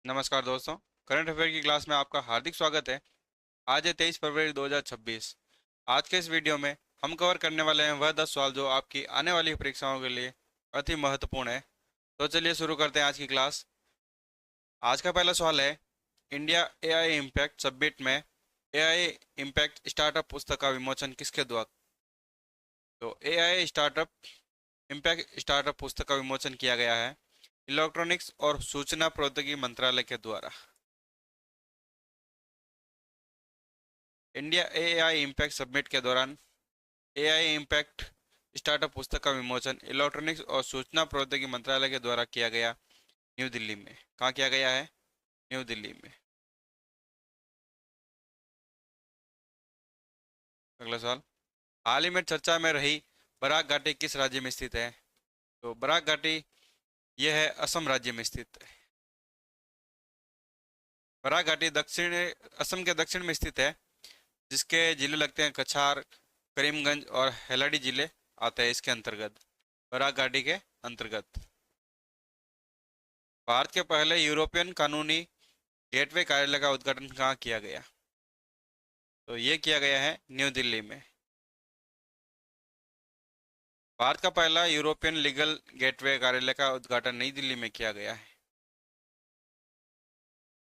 नमस्कार दोस्तों। Current affair की क्लास में आपका हार्दिक स्वागत है। आज है 23 फरवरी 2026। आज के इस वीडियो में हम कवर करने वाले हैं वह 10 सवाल जो आपकी आने वाली परीक्षाओं के लिए अति महत्वपूर्ण है। तो चलिए शुरू करते हैं आज की क्लास। आज का पहला सवाल है, इंडिया एआई इम्पैक्ट सब्मिट में एआई इम्पैक्ट स्टार्टअप पुस्तक का विमोचन किसके द्वारा? तो एआई स्टार्टअप इम्पैक्ट स्टार्टअप पुस्तक का विमोचन किया गया है इलेक्ट्रॉनिक्स और सूचना प्रौद्योगिकी मंत्रालय के द्वारा। इंडिया एआई इम्पैक्ट सब्मिट के दौरान एआई इम्पैक्ट स्टार्टअप पुस्तक का विमोचन इलेक्ट्रॉनिक्स और सूचना प्रौद्योगिकी मंत्रालय के द्वारा किया गया। न्यू दिल्ली में। कहाँ किया गया है? न्यू दिल्ली में। अगला सवाल, हाल ही में चर्चा में रही बराक घाटी किस राज्य में स्थित है? तो बराक घाटी यह है असम राज्य में स्थित है। बराक घाटी दक्षिण असम के दक्षिण में स्थित है, जिसके जिले लगते हैं कछार, करीमगंज और हेलाडी जिले आते हैं इसके अंतर्गत, बराक घाटी के अंतर्गत। भारत के पहले यूरोपियन कानूनी गेटवे कार्यालय का उद्घाटन कहाँ किया गया? तो ये किया गया है न्यू दिल्ली में। भारत का पहला यूरोपियन लीगल गेटवे कार्यालय का उद्घाटन नई दिल्ली में किया गया है।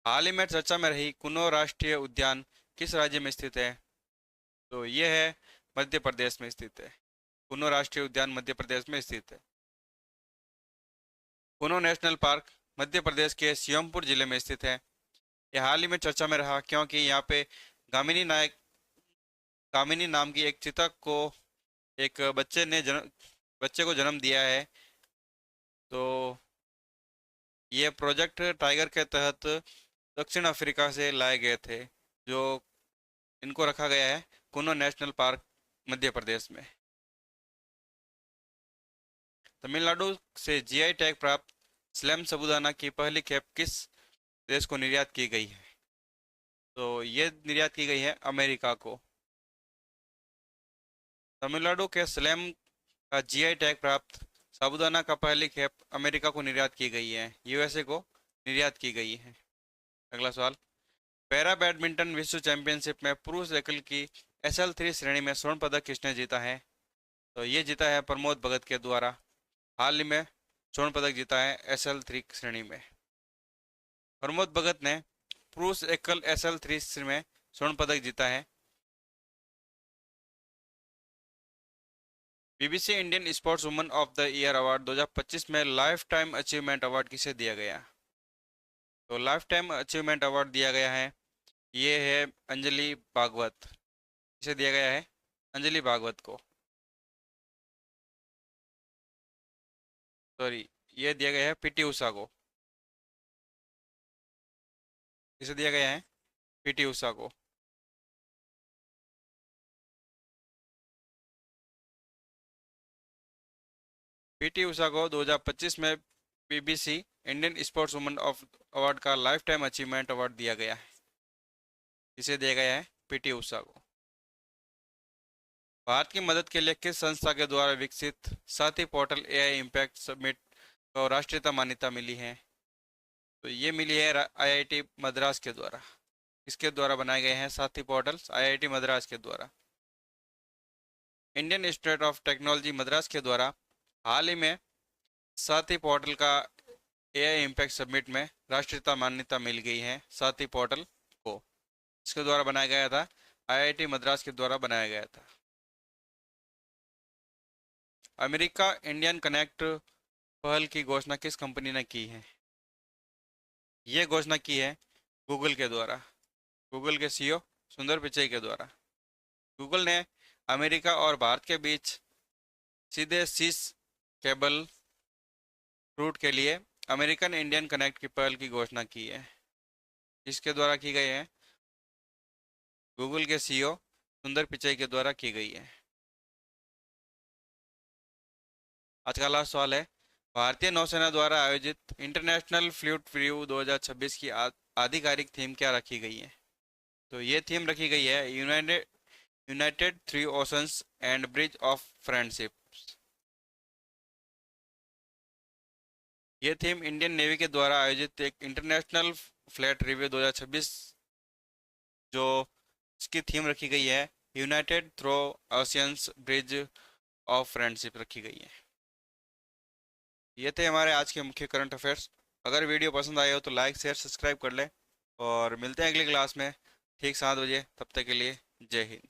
हाल ही में चर्चा में रही कुनो राष्ट्रीय उद्यान किस राज्य में स्थित है? तो ये है मध्य प्रदेश में स्थित है। कुनो राष्ट्रीय उद्यान मध्य प्रदेश में स्थित है। कुनो नेशनल पार्क मध्य प्रदेश के श्योमपुर जिले में स्थित है। यह हाल ही में चर्चा में रहा क्योंकि यहाँ पे गामिनी नायक कामिनी नाम की एक चीता को एक बच्चे को जन्म दिया है। तो ये प्रोजेक्ट टाइगर के तहत दक्षिण अफ्रीका से लाए गए थे, जो इनको रखा गया है कुनो नेशनल पार्क मध्य प्रदेश में। तमिलनाडु से जीआई टैग प्राप्त स्लैम साबूदाना की पहली खेप किस देश को निर्यात की गई है? तो ये निर्यात की गई है अमेरिका को। तमिलनाडु के स्लैम का जीआई टैग प्राप्त साबूदाना का पहली खेप अमेरिका को निर्यात की गई है, यूएसए को निर्यात की गई है। अगला सवाल, पैरा बैडमिंटन विश्व चैंपियनशिप में पुरुष एकल की SL3 श्रेणी में स्वर्ण पदक किसने जीता है? तो ये जीता है प्रमोद भगत के द्वारा। हाल ही में स्वर्ण पदक जीता है SL3 श्रेणी में। प्रमोद भगत ने पुरुष एकल SL3 में स्वर्ण पदक जीता है। BBC Indian sports woman of the year award 2025 में लाइफ टाइम अचीवमेंट अवार्ड किसे दिया गया? तो लाइफ टाइम अचीवमेंट अवार्ड दिया गया है, ये है अंजलि भागवत। किसे दिया गया है? अंजलि भागवत को। सॉरी, ये दिया गया है पीटी उषा को। किसे दिया गया है? पीटी उषा को। पीटी उषा को 2025 में BBC Indian sports woman of award का लाइफ टाइम अचीवमेंट अवार्ड दिया गया है। इसे दिया गया है पीटी उषा को। भारत की मदद के लिए किस संस्था के द्वारा विकसित साथी पोर्टल एआई इम्पैक्ट सबमिट को राष्ट्रीयता मान्यता मिली है? तो ये मिली है आईआईटी मद्रास के द्वारा। इसके द्वारा बनाए गए हैं साथी पोर्टल्स आईआईटी मद्रास के द्वारा। Indian institute of technology Madras के द्वारा हाल ही में साथी पोर्टल का एआई इम्पैक्ट सबमिट में राष्ट्रीयता मान्यता मिल गई है साथी पोर्टल को। इसके द्वारा बनाया गया था, आईआईटी मद्रास के द्वारा बनाया गया था। अमेरिका इंडियन कनेक्ट पहल की घोषणा किस कंपनी ने की है? ये घोषणा की है गूगल के द्वारा, गूगल के सीईओ सुंदर पिचई के द्वारा। गूगल ने अमेरिका और भारत के बीच सीधे शीश केबल रूट के लिए अमेरिकन इंडियन कनेक्ट की पहल की घोषणा की है। इसके द्वारा की गई है, गूगल के सीईओ सुंदर पिचई के द्वारा की गई है। आज का लास्ट सवाल है, भारतीय नौसेना द्वारा आयोजित इंटरनेशनल फ्लीट रिव्यू 2026 की आधिकारिक थीम क्या रखी गई है? तो ये थीम रखी गई है United United three oceans and bridge of friendship. ये थीम इंडियन नेवी के द्वारा आयोजित एक इंटरनेशनल फ्लैट रिव्यू 2026, जो इसकी थीम रखी गई है united through oceans bridge of friendship रखी गई है। ये थे हमारे आज के मुख्य करंट अफेयर्स। अगर वीडियो पसंद आए हो तो लाइक शेयर सब्सक्राइब कर ले, और मिलते हैं अगली क्लास में ठीक 7 बजे। तब तक के लिए जय हिंद।